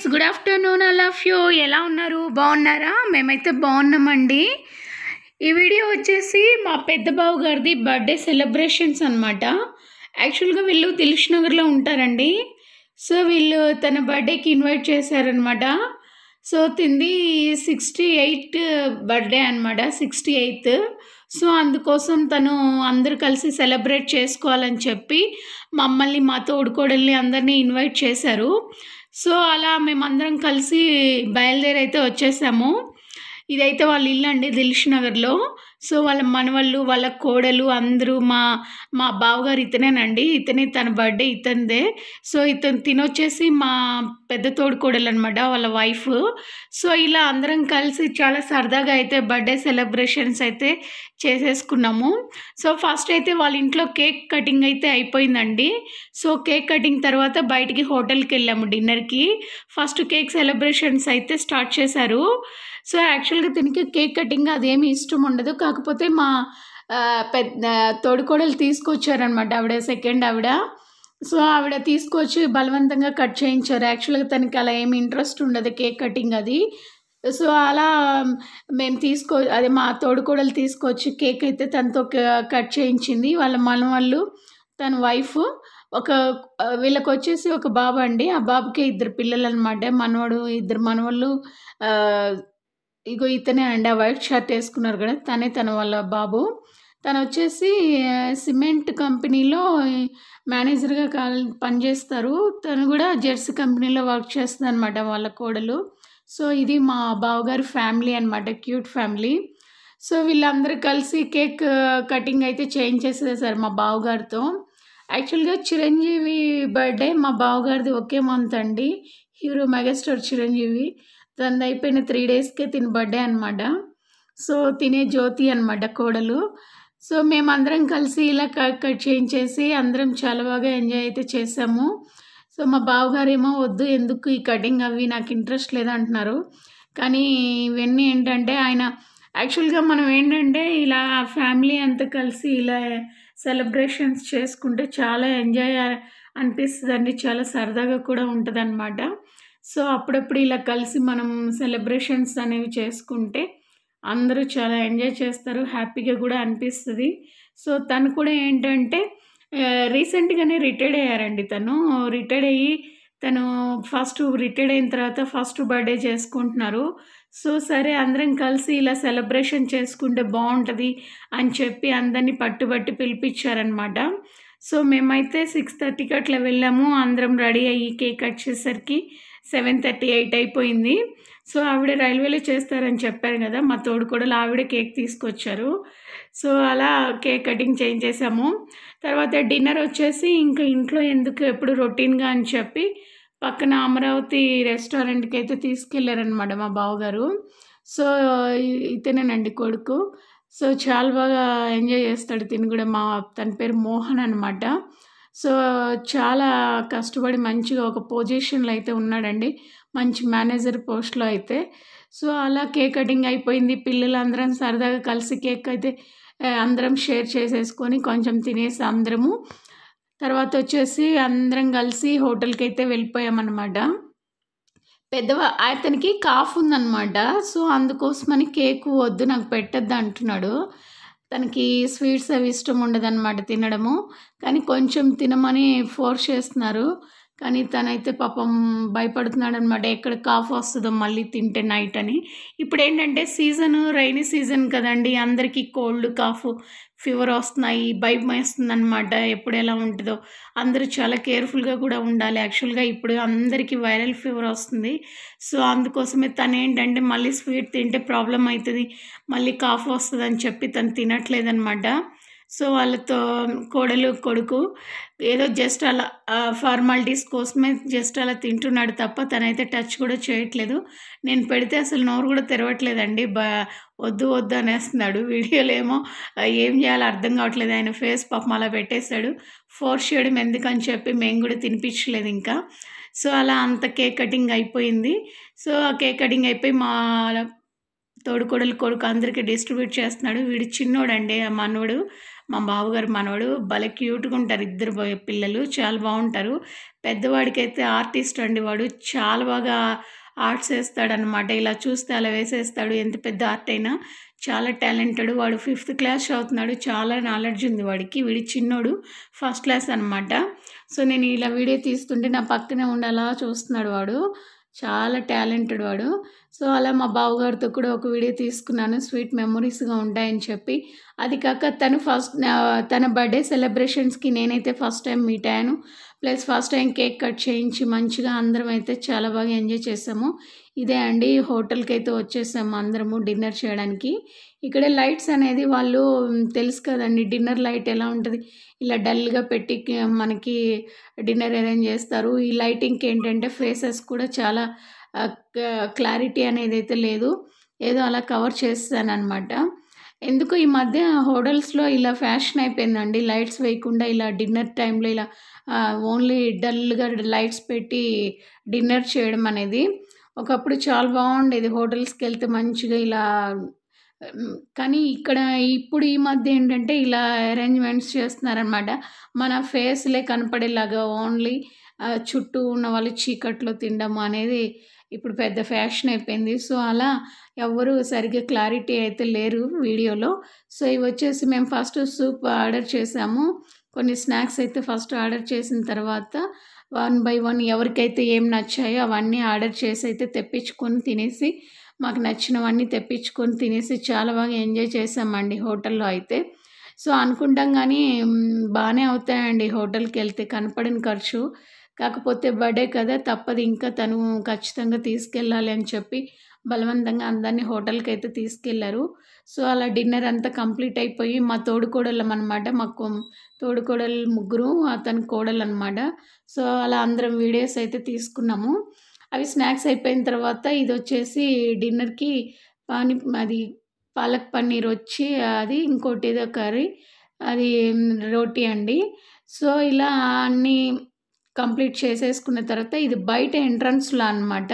Friends, good afternoon. I love you. ఎలా ఉన్నారు? బాగున్నారా? మేమైతే బాగున్నామండి. ఈ వీడియో వచ్చేసి మా పెద్ద బావ గారిది బర్త్డే సెలబ్రేషన్స్ అనమాట. యాక్చువల్గా వీళ్ళు దిల్ష్ నగర్లో ఉంటారండి. సో వీళ్ళు తన బర్త్డేకి ఇన్వైట్ చేశారనమాట. సో తింది 68 బర్త్డే అనమాట, 68. సో అందుకోసం తను అందరూ కలిసి సెలబ్రేట్ చేసుకోవాలని చెప్పి మమ్మల్ని, మా తోడుకోడల్ని అందరినీ ఇన్వైట్ చేశారు. సో అలా మేమందరం కలిసి బయలుదేరైతే వచ్చేసాము. ఇదైతే వాళ్ళ ఇల్లు అండి, దిల్ష్ నగర్లో. సో వాళ్ళ మనవళ్ళు, వాళ్ళ కోడలు అందరూ మా బావగారు ఇతనేనండి. ఇతనే, తన బర్త్డే ఇతనిదే. సో తినొచ్చేసి మా పెద్ద తోడుకోడలు అనమాట, వాళ్ళ వైఫ్. సో ఇలా అందరం కలిసి చాలా సరదాగా అయితే బర్త్డే సెలబ్రేషన్స్ అయితే చేసేసుకున్నాము. సో ఫస్ట్ అయితే వాళ్ళ ఇంట్లో కేక్ కటింగ్ అయితే అయిపోయిందండి. సో కేక్ కటింగ్ తర్వాత బయటికి హోటల్కి వెళ్ళాము డిన్నర్కి. ఫస్ట్ కేక్ సెలబ్రేషన్స్ అయితే స్టార్ట్ చేశారు. సో యాక్చువల్గా దీనికి కేక్ కటింగ్ అదేమి ఇష్టం ఉండదు. కాకపోతే మా పెద్ద తోడుకోడలు తీసుకొచ్చారనమాట, ఆవిడ సెకండ్ ఆవిడ. సో ఆవిడ తీసుకొచ్చి బలవంతంగా కట్ చేయించారు. యాక్చువల్గా తనకి అలా ఏమి ఇంట్రెస్ట్ ఉండదు కేక్ కటింగ్ అది. సో అలా మేము అదే మా తోడుకోడలు తీసుకొచ్చి కేక్ అయితే తనతో కట్ చేయించింది. వాళ్ళ మనవాళ్ళు, తన వైఫ్. వీళ్ళకి వచ్చేసి ఒక బాబు అండి. ఆ బాబుకి 2 పిల్లలు అనమాట, మనవాడు, 2 మనవాళ్ళు. ఇగో ఇతనే అండి, ఆ వైట్ షర్ట్ వేసుకున్నారు కదా, తన వాళ్ళ బాబు. తను వచ్చేసి సిమెంట్ కంపెనీలో మేనేజర్గా పనిచేస్తారు. తను కూడా జెర్సీ కంపెనీలో వర్క్ చేస్తుంది అనమాట, వాళ్ళ కోడలు. సో ఇది మా బావగారి ఫ్యామిలీ అనమాట, క్యూట్ ఫ్యామిలీ. సో వీళ్ళందరూ కలిసి కేక్ కటింగ్ అయితే చేయించేసేసారు మా బావగారితో. యాక్చువల్గా చిరంజీవి బర్త్డే మా బావగారిది ఒకే మంత్ అండి, హీరో మెగాస్టార్ చిరంజీవి. తనది అయిపోయిన 3 డేస్కే తిన బర్త్డే అనమాట. సో తినే జ్యోతి అనమాట కోడలు. సో మేమందరం కలిసి ఇలా కట్ చేయించేసి అందరం చాలా బాగా ఎంజాయ్ అయితే చేసాము. సో మా బావగారేమో వద్దు, ఎందుకు ఈ కటింగ్ అవి, నాకు ఇంట్రెస్ట్ లేదంటున్నారు. కానీ ఇవన్నీ ఏంటంటే ఆయన యాక్చువల్గా మనం ఏంటంటే ఇలా ఫ్యామిలీ అంతా కలిసి ఇలా సెలబ్రేషన్స్ చేసుకుంటే చాలా ఎంజాయ్ అనిపిస్తుందండి, చాలా సరదాగా కూడా ఉంటుంది అనమాట. సో అప్పుడప్పుడు ఇలా కలిసి మనం సెలబ్రేషన్స్ అనేవి చేసుకుంటే అందరూ చాలా ఎంజాయ్ చేస్తారు, హ్యాపీగా కూడా అనిపిస్తుంది. సో తను కూడా ఏంటంటే రీసెంట్గానే రిటైర్డ్ అయ్యారండి. తను ఫస్ట్ రిటైర్డ్ అయిన తర్వాత ఫస్ట్ బర్త్డే చేసుకుంటున్నారు. సో సరే అందరం కలిసి ఇలా సెలబ్రేషన్ చేసుకుంటే బాగుంటుంది అని చెప్పి అందరినీ పట్టుబట్టి పిలిపించారనమాట. సో మేమైతే 6:30కి అట్లా వెళ్ళాము. అందరం రెడీ అయ్యి కేక్ కట్ చేసేసరికి 7:38 అయిపోయింది. సో ఆవిడ రైల్వేలో చేస్తారని చెప్పారు కదా, మా తోడుకోడలు, ఆవిడ కేక్ తీసుకొచ్చారు. సో అలా కేక్ కటింగ్ చేయించేసాము. తర్వాత డిన్నర్ వచ్చేసి ఇంకా ఇంట్లో ఎందుకు ఎప్పుడు రొటీన్గా అని చెప్పి పక్కన అమరావతి రెస్టారెంట్కి అయితే తీసుకెళ్ళారనమాట మా బావగారు. సో ఇతనేనండి కొడుకు. సో చాలా బాగా ఎంజాయ్ చేస్తాడు తిని కూడా. తన పేరు మోహన్ అనమాట. సో చాలా కష్టపడి మంచిగా ఒక పొజిషన్లో అయితే ఉన్నాడండి, మంచి మేనేజర్ పోస్ట్లో అయితే. సో అలా కేక్ కటింగ్ అయిపోయింది. పిల్లలందరం సరదాగా కలిసి కేక్ అయితే అందరం షేర్ చేసేసుకొని కొంచెం తినేసి అందరము తర్వాత వచ్చేసి అందరం కలిసి హోటల్కి అయితే వెళ్ళిపోయామన్నమాట. అతనికి కాఫ్ ఉందన్నమాట. సో అందుకోసమని కేకు వద్దు, నాకు పెట్టద్దు అంటున్నాడు. తనకి స్వీట్స్ అవి ఇష్టం ఉండదన్నమాట తినడము. కానీ కొంచెం తినమని ఫోర్స్ చేస్తున్నారు. కానీ తనైతే పాపం భయపడుతున్నాడు అనమాట, ఎక్కడ కాఫ్ వస్తుందో మళ్ళీ తింటే నైట్ అని. ఇప్పుడు ఏంటంటే రైనీ సీజన్ కదండి, అందరికీ కోల్డ్, కాఫ్, ఫీవర్ వస్తున్నాయి, భయం వేస్తుంది అనమాట. ఎప్పుడు ఎలా ఉంటుందో అందరూ చాలా కేర్ఫుల్గా కూడా ఉండాలి. యాక్చువల్గా ఇప్పుడు అందరికీ వైరల్ ఫీవర్ వస్తుంది. సో అందుకోసమే తను ఏంటంటే మళ్ళీ స్వీట్ తింటే ప్రాబ్లం అవుతుంది, మళ్ళీ కాఫ్ వస్తుంది అని చెప్పి తను తినట్లేదనమాట. సో వాళ్ళతో కోడలు, కొడుకు ఏదో జస్ట్ అలా ఫార్మాలిటీస్ కోసమే జస్ట్ అలా తింటున్నాడు తప్ప తనైతే టచ్ కూడా చేయట్లేదు. నేను పెడితే అసలు నోరు కూడా తెరవట్లేదండి, వద్దు వద్దు అనేస్తున్నాడు. వీడియోలో ఏమో ఏం చేయాలో అర్థం కావట్లేదు. ఆయన ఫేస్ పాపం అలా పెట్టేశాడు. ఫోర్స్ చేయడం ఎందుకని చెప్పి మేము కూడా తినిపించలేదు ఇంకా. సో అలా అంత కేక్ కటింగ్ అయిపోయింది. సో ఆ కేక్ కటింగ్ అయిపోయి మా తోడుకోడలు కొడుకు అందరికీ డిస్ట్రిబ్యూట్ చేస్తున్నాడు. వీడు చిన్నోడండి ఆ మనవడు. మా బావగారు మనవడు. భలే క్యూట్‌గా ఉంటారు ఇద్దరు పిల్లలు. చాలా బావుంటారు. పెద్దవాడికైతే ఆర్టిస్ట్ అండి వాడు. చాలా బాగా ఆర్ట్స్ ఏస్తాడనమాట. ఇలా చూస్తే అలా వేసేస్తాడు. ఎంత పెద్ద ఆర్ట్ అయినా. చాలా టాలెంటెడ్. వాడు 5th క్లాస్ చదువుతున్నాడు. చాలా నాలెడ్జ్ ఉంది వాడికి. వీడు చిన్నోడు. ఫస్ట్ క్లాస్ అనమాట. సో, నేను ఇలా వీడియో తీస్తుంటే నా పక్కనే ఉండి అలా చూస్తున్నాడు వాడు. చాలా టాలెంటెడ్ వాడు. సో, అలా మా బావగారితో కూడా ఒక వీడియో తీసుకున్నాను. స్వీట్ మెమోరీస్‌గా ఉంటాయని చెప్పి. అది కాక తన బర్త్‌డే సెలబ్రేషన్స్‌కి నేనైతే ఫస్ట్ టైం మీట్ అయ్యాను. Plus first time cake cut చేయించి మంచిగా అందరం అయితే చాలా బాగా ఎంజాయ్ చేసాము. ఇదే అండి హోటల్‌కైతే వచ్చేసాము అందరము డిన్నర్ చేయడానికి. ఇక్కడ లైట్స్ అనేది వాళ్ళు తెలుసు కదండీ డిన్నర్ లైట్ ఎలా ఉంటది. ఇలా డల్‌గా పెట్టి మనకి డిన్నర్ అరేంజ్ చేస్తారు. ఈ లైటింగ్‌కి ఏంటంటే ఫేసెస్ కూడా చాలా ఆహ్, క క్లారిటీ అనేదైతే లేదు. ఏదో అలా కవర్ చేసేసాననమాట. ఎందుకో ఈ మధ్య హోటల్స్‌లో ఇలా ఫ్యాషన్ అయిపోయిందండి. లైట్స్ వేయకుండా ఇలా డిన్నర్ టైమ్‌లో ఇలా ఓన్లీ డల్‌గా లైట్స్ పెట్టి డిన్నర్ చేయడం అనేది. ఒకప్పుడు చాలా బాగుండేది. హోటల్స్‌కెళ్తే మంచిగా ఇలా కానీ ఇక్కడ ఇప్పుడు ఈ మధ్య ఏంటంటే ఇలా అరేంజ్‌మెంట్స్ చేస్తున్నారనమాట. మన ఫేస్‌లే కనపడేలాగా ఓన్లీ చుట్టూ ఉన్న వాళ్ళు చీకట్లో తినడం అనేది ఇప్పుడు పెద్ద ఫ్యాషన్ అయిపోయింది. సో, అలా ఎవ్వరు సరిగ్గా క్లారిటీ అయితే లేరు వీడియోలో. సో, ఇవొచ్చేసి మేము ఫస్ట్ సూప్ ఆర్డర్ చేసాము. కొన్ని స్నాక్స్ అయితే ఫస్ట్ ఆర్డర్ చేసిన తర్వాత వన్ బై వన్ ఎవరికైతే ఏం నచ్చాయో అవన్నీ ఆర్డర్ చేసి అయితే తెప్పించుకొని తినేసి మాకు నచ్చినవన్నీ తెప్పించుకొని తినేసి చాలా బాగా ఎంజాయ్ చేసామండి హోటల్‌లో అయితే. సో, అనుకుంటాం గానీ బానే అవుతాయండి హోటల్‌కెళ్తే కనపడని ఖర్చు. కాకపోతే బర్త్‌డే కదా! తప్పదు ఇంకా తను ఖచ్చితంగా తీసుకెళ్ళాలి అని చెప్పి బలవంతంగా అందరిని హోటల్‌కైతే తీసుకెళ్లారు. సో, అలా డిన్నర్ అంతా కంప్లీట్ అయిపోయి మా తోడికోడళ్ళమనమాట. మాకు తోడికోడళ్ళు ముగ్గురు, అతని కోడలనమాట. సో, అలా అందరం వీడియోస్ అయితే తీసుకున్నాము. అవి స్నాక్స్ అయిపోయిన తర్వాత ఇదొచ్చేసి డిన్నర్‌కి పాని అది పాలక్ పన్నీర్ వచ్చి అది ఇంకోటేదో కర్రీ అది రోటీ అండి. సో, ఇలా అన్నీ కంప్లీట్ చేసేసుకున్న తర్వాత ఇది బయట ఎంట్రన్స్‌లో అనమాట.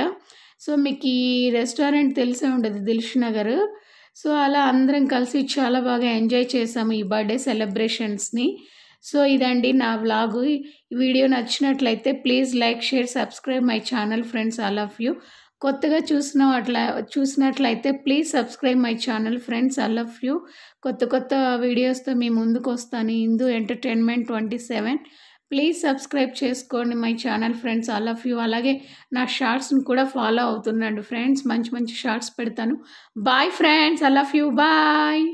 సో, మీకీ రెస్టారెంట్ తెలిసే ఉంటది 'దిల్‌ష్ నగర్'. సో, అలా అందరం కలిసి చాలా బాగా ఎంజాయ్ చేసాము ఈ బర్త్‌డే సెలబ్రేషన్స్‌ని. సో, ఇదండి నా వ్లాగు. ఈ వీడియో నచ్చినట్లయితే please like, share, subscribe my channel friends all of you. కొత్తగా చూసినట్లయితే please subscribe my channel friends all of you. కొత్త కొత్త వీడియోస్‌తో మీ ముందుకొస్తాను. హిందూ ఎంటర్‌టైన్‌మెంట్ 27. ప్లీజ్ సబ్స్క్రైబ్ చేసుకోండి my channel friends all of you. అలాగే నా షార్ట్స్‌ని కూడా ఫాలో అవుతుండండి ఫ్రెండ్స్. మంచి మంచి షార్ట్స్ పెడతాను. Bye friends. All of you. Bye.